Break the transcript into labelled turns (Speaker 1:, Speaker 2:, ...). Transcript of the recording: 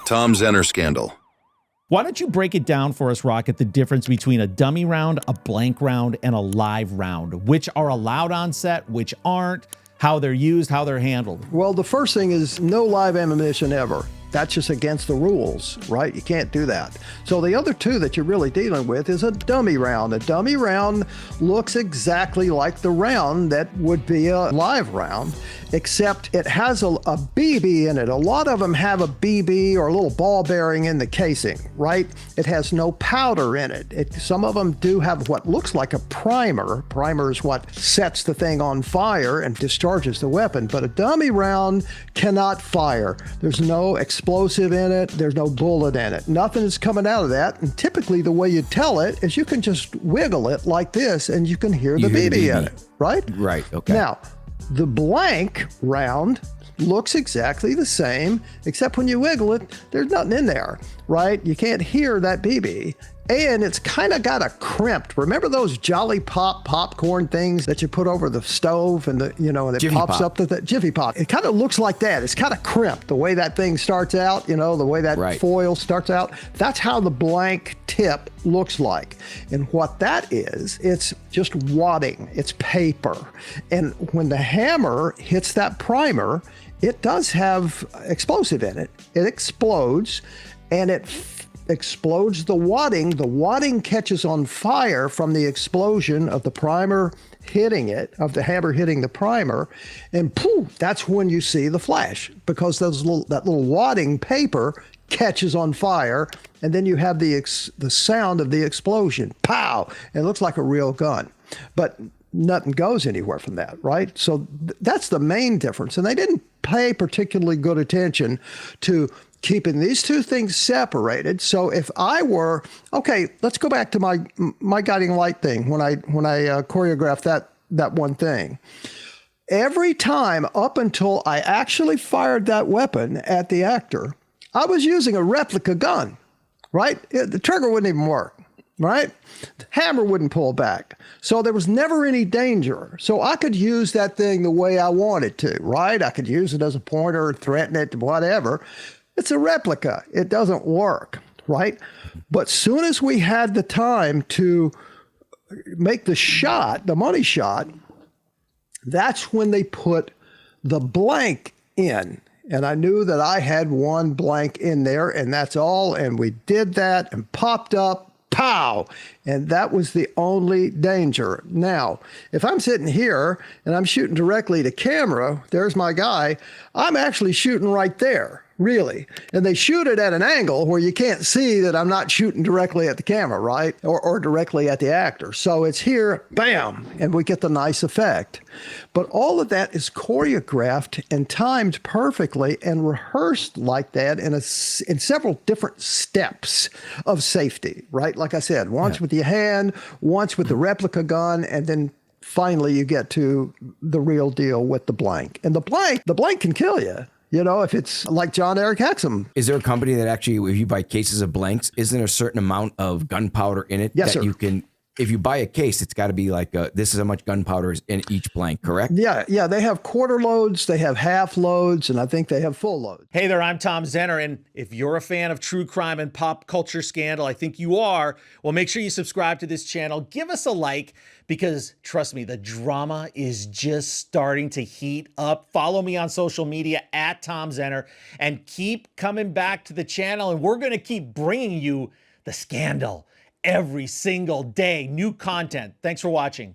Speaker 1: Tom Zenner scandal.
Speaker 2: Why don't you break it down for us, Rocket, the difference between a dummy round, a blank round, and a live round? Which are allowed on set, which aren't, how they're used, how they're handled?
Speaker 3: Well, the first thing is no live ammunition ever. That's just against the rules, right? You can't do that. So the other two that you're really dealing with is a dummy round. A dummy round looks exactly like the round that would be a live round, except it has a BB in it. A lot of them have a BB or a little ball bearing in the casing, right? It has no powder in it. Some of them do have what looks like a primer. Primer is what sets the thing on fire and discharges the weapon, but a dummy round cannot fire. There's no explosive in it. There's no bullet in it. Nothing is coming out of that. And typically the way you tell it is you can just wiggle it like this and you can hear the BB in it, right?
Speaker 4: Right, okay.
Speaker 3: Now, the blank round looks exactly the same, except when you wiggle it, there's nothing in there, right? You can't hear that BB. And it's kind of got a crimped. Remember those Jolly Pop popcorn things that you put over the stove and and it
Speaker 4: Jiffy
Speaker 3: pops
Speaker 4: Pop.
Speaker 3: up to the Jiffy Pop? It kind of looks like that. It's kind of crimped. The way that thing starts out, the way that foil starts out, that's how the blank tip looks like. And what that is, it's just wadding. It's paper. And when the hammer hits that primer, it does have explosive in it. It explodes and it explodes the wadding. The wadding catches on fire from the explosion of the primer hitting it, of the hammer hitting the primer, and poof, that's when you see the flash, because that little wadding paper catches on fire, and then you have the sound of the explosion. Pow! And it looks like a real gun. But nothing goes anywhere from that, right? So that's the main difference. And they didn't pay particularly good attention to keeping these two things separated. So if I were, okay, let's go back to my guiding light thing when I choreographed that one thing. Every time up until I actually fired that weapon at the actor, I was using a replica gun, right? The trigger wouldn't even work, right? The hammer wouldn't pull back. So there was never any danger. So I could use that thing the way I wanted to, right? I could use it as a pointer, threaten it, whatever. It's a replica. It doesn't work, right? But soon as we had the time to make the shot, the money shot, that's when they put the blank in. And I knew that I had one blank in there, and that's all. And we did that and popped up, pow! And that was the only danger. Now, if I'm sitting here and I'm shooting directly to camera, there's my guy, I'm actually shooting right there. Really. And they shoot it at an angle where you can't see that I'm not shooting directly at the camera, right? Or directly at the actor. So it's here, bam, and we get the nice effect. But all of that is choreographed and timed perfectly and rehearsed like that in several different steps of safety, right? Like I said, once with your hand, once with the replica gun, and then finally you get to the real deal with the blank. And the blank can kill you. If it's like John Eric Hexum.
Speaker 4: Is there a company that actually, if you buy cases of blanks, isn't there a certain amount of gunpowder in it?
Speaker 3: Yes,
Speaker 4: that
Speaker 3: sir.
Speaker 4: You can, if you buy a case, it's got to be like, this is how much gunpowder is in each blank, correct?
Speaker 3: Yeah. They have quarter loads, they have half loads, and I think they have full loads.
Speaker 2: Hey there, I'm Tom Zenner, and if you're a fan of true crime and pop culture scandal, I think you are, well, make sure you subscribe to this channel. Give us a like, because trust me, the drama is just starting to heat up. Follow me on social media at Tom Zenner, and keep coming back to the channel, and we're going to keep bringing you the scandal every single day. New content. Thanks for watching.